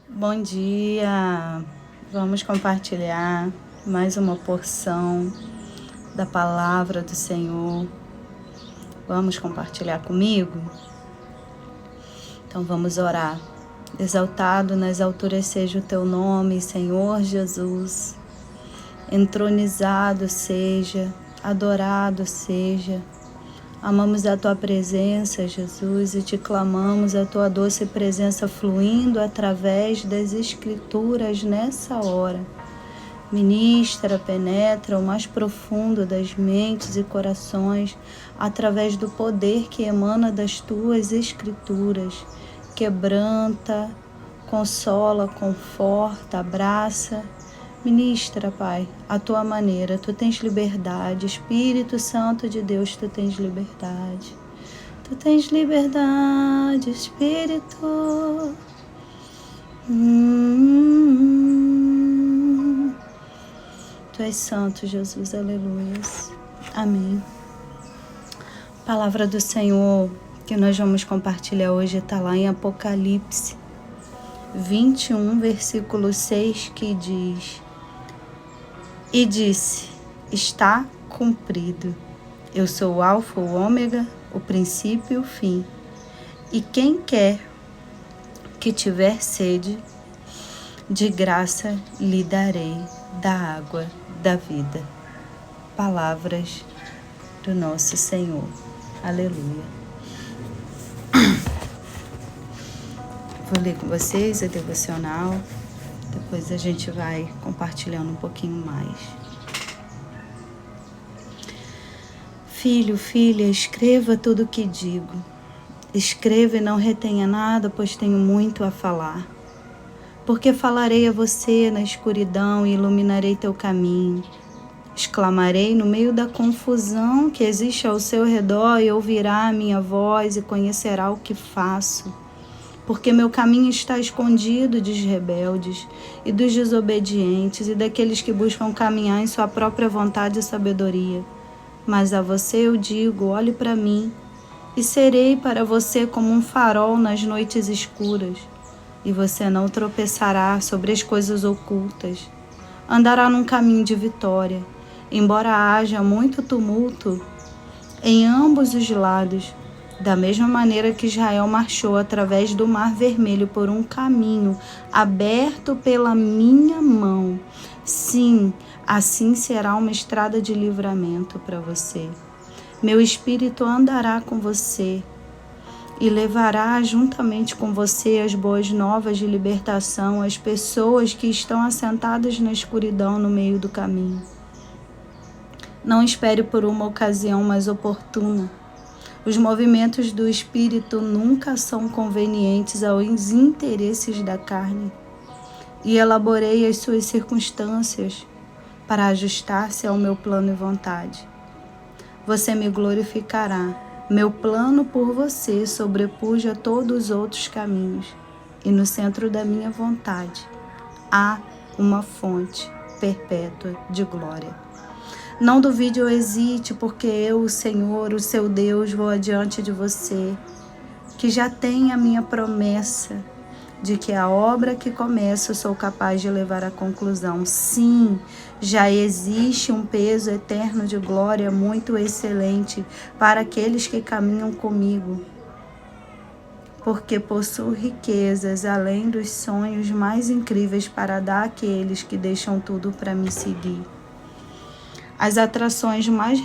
Bom dia! Vamos compartilhar mais uma porção da palavra do Senhor. Vamos compartilhar comigo? Então vamos orar. Exaltado nas alturas seja o teu nome, Senhor Jesus. Entronizado seja, adorado seja. Amamos a Tua presença, Jesus, e Te clamamos a Tua doce presença fluindo através das Escrituras nessa hora. Ministra, penetra o mais profundo das mentes e corações através do poder que emana das Tuas Escrituras. Quebranta, consola, conforta, abraça. Ministra, Pai, a Tua maneira. Tu tens liberdade. Espírito Santo de Deus, Tu tens liberdade. Tu tens liberdade, Espírito. Tu és santo, Jesus. Aleluias. Amém. A palavra do Senhor que nós vamos compartilhar hoje está lá em Apocalipse 21, versículo 6, que diz: E disse, está cumprido. Eu sou o Alfa, o Ômega, o princípio e o fim. E quem quer que tiver sede, de graça lhe darei da água da vida. Palavras do nosso Senhor. Aleluia. Vou ler com vocês a devocional. Depois a gente vai compartilhando um pouquinho mais. Filho, filha, escreva tudo o que digo. Escreva e não retenha nada, pois tenho muito a falar. Porque falarei a você na escuridão e iluminarei teu caminho. Exclamarei no meio da confusão que existe ao seu redor e ouvirá a minha voz e conhecerá o que faço. Porque meu caminho está escondido dos rebeldes e dos desobedientes e daqueles que buscam caminhar em sua própria vontade e sabedoria. Mas a você eu digo, olhe para mim, e serei para você como um farol nas noites escuras. E você não tropeçará sobre as coisas ocultas. Andará num caminho de vitória, embora haja muito tumulto em ambos os lados. Da mesma maneira que Israel marchou através do Mar Vermelho por um caminho aberto pela minha mão. Sim, assim será uma estrada de livramento para você. Meu Espírito andará com você e levará juntamente com você as boas novas de libertação às pessoas que estão assentadas na escuridão no meio do caminho. Não espere por uma ocasião mais oportuna. Os movimentos do Espírito nunca são convenientes aos interesses da carne. E elaborei as suas circunstâncias para ajustar-se ao meu plano e vontade. Você me glorificará. Meu plano por você sobrepuja todos os outros caminhos. E no centro da minha vontade há uma fonte perpétua de glória. Não duvide ou hesite, porque eu, o Senhor, o seu Deus, vou adiante de você, que já tem a minha promessa de que a obra que começo sou capaz de levar à conclusão. Sim, já existe um peso eterno de glória muito excelente para aqueles que caminham comigo, porque possuo riquezas além dos sonhos mais incríveis para dar àqueles que deixam tudo para me seguir. As atrações mais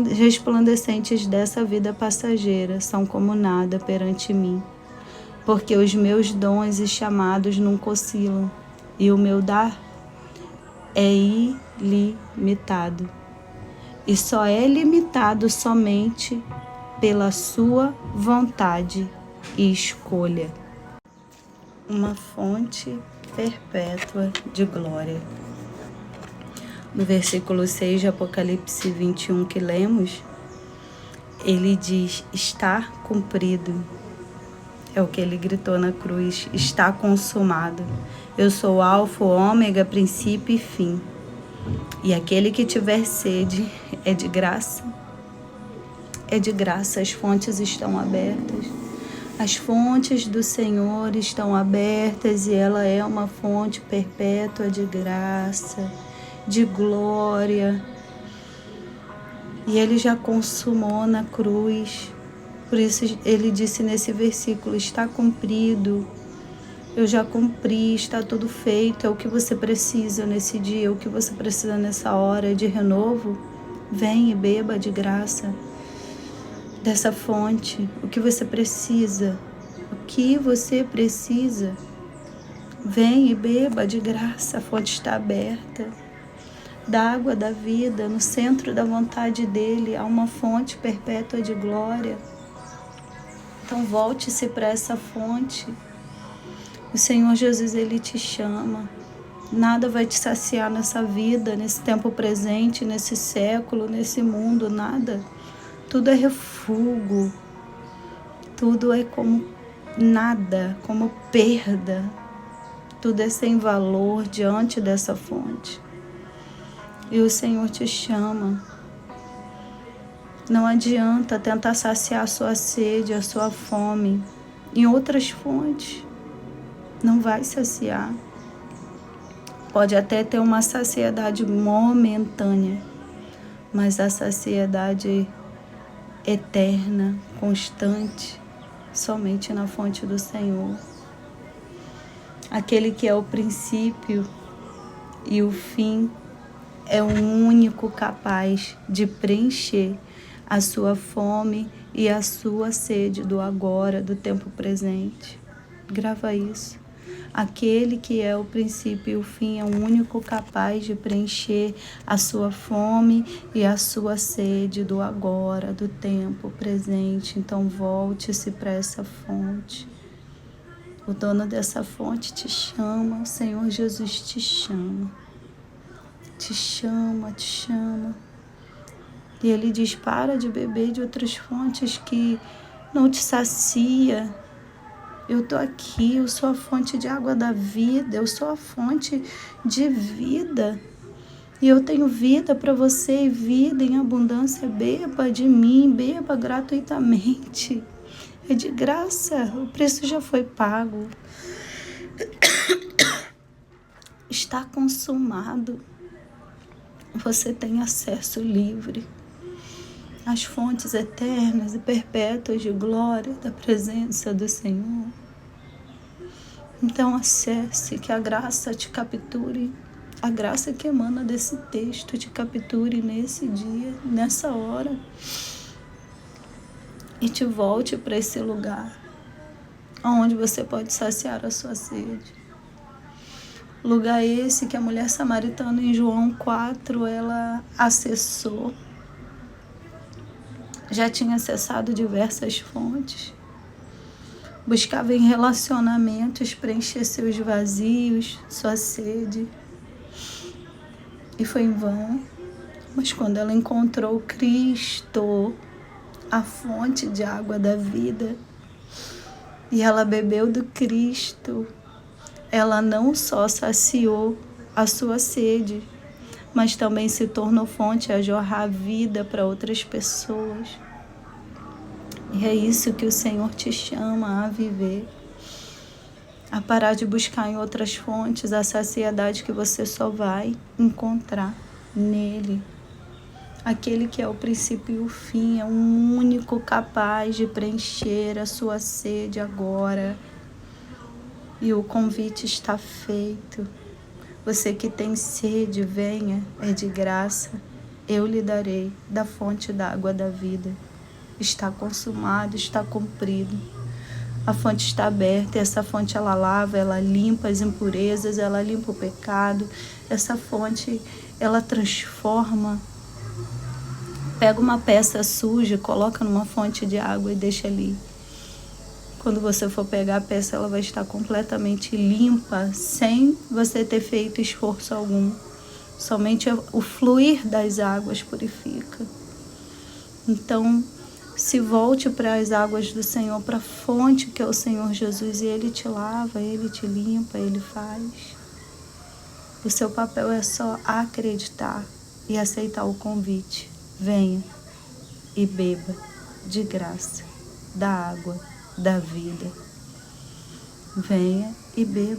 resplandecentes dessa vida passageira são como nada perante mim, porque os meus dons e chamados nunca oscilam, e o meu dar é ilimitado, e só é limitado somente pela sua vontade e escolha. Uma fonte perpétua de glória. No versículo 6 de Apocalipse 21 que lemos, ele diz, está cumprido. É o que ele gritou na cruz, está consumado. Eu sou o Alfa, o Ômega, princípio e fim. E aquele que tiver sede é de graça. É de graça, as fontes estão abertas. As fontes do Senhor estão abertas e ela é uma fonte perpétua de graça, de glória. E Ele já consumou na cruz. Por isso Ele disse nesse versículo, está cumprido. Eu já cumpri, está tudo feito. É o que você precisa nesse dia, é o que você precisa nessa hora de renovo. Vem e beba de graça dessa fonte. O que você precisa, o que você precisa. Vem e beba de graça, a fonte está aberta. Da água da vida, no centro da vontade dele, há uma fonte perpétua de glória. Então volte-se para essa fonte. O Senhor Jesus, Ele te chama. Nada vai te saciar nessa vida, nesse tempo presente, nesse século, nesse mundo, nada. Tudo é refúgio. Tudo é como nada, como perda. Tudo é sem valor diante dessa fonte. E o Senhor te chama. Não adianta tentar saciar a sua sede, a sua fome em outras fontes. Não vai saciar. Pode até ter uma saciedade momentânea, mas a saciedade eterna, constante, somente na fonte do Senhor. Aquele que é o princípio e o fim é o único capaz de preencher a sua fome e a sua sede do agora, do tempo presente. Grava isso. Aquele que é o princípio e o fim é o único capaz de preencher a sua fome e a sua sede do agora, do tempo presente. Então volte-se para essa fonte. O dono dessa fonte te chama, o Senhor Jesus te chama. Te chama, te chama. E Ele diz, para de beber de outras fontes que não te sacia. Eu estou aqui, eu sou a fonte de água da vida, eu sou a fonte de vida. E eu tenho vida para você, vida em abundância. Beba de mim, beba gratuitamente. É de graça, o preço já foi pago. Está consumado. Você tem acesso livre às fontes eternas e perpétuas de glória da presença do Senhor. Então acesse, que a graça te capture, a graça que emana desse texto te capture nesse dia, nessa hora, e te volte para esse lugar onde você pode saciar a sua sede. Lugar esse que a mulher samaritana em João 4, ela acessou. Já tinha acessado diversas fontes. Buscava em relacionamentos preencher seus vazios, sua sede. E foi em vão. Mas quando ela encontrou Cristo, a fonte de água da vida, e ela bebeu do Cristo, ela não só saciou a sua sede, mas também se tornou fonte a jorrar vida para outras pessoas. E é isso que o Senhor te chama a viver. A parar de buscar em outras fontes a saciedade que você só vai encontrar nele. Aquele que é o princípio e o fim, é o único capaz de preencher a sua sede agora. E o convite está feito. Você que tem sede, venha, é de graça. Eu lhe darei da fonte da água da vida. Está consumado, está cumprido. A fonte está aberta, e essa fonte ela lava, ela limpa as impurezas, ela limpa o pecado. Essa fonte, ela transforma. Pega uma peça suja, coloca numa fonte de água e deixa ali. Quando você for pegar a peça, ela vai estar completamente limpa, sem você ter feito esforço algum. Somente o fluir das águas purifica. Então, se volte para as águas do Senhor, para a fonte que é o Senhor Jesus, e Ele te lava, Ele te limpa, Ele faz. O seu papel é só acreditar e aceitar o convite. Venha e beba de graça da água da vida. Venha e beba.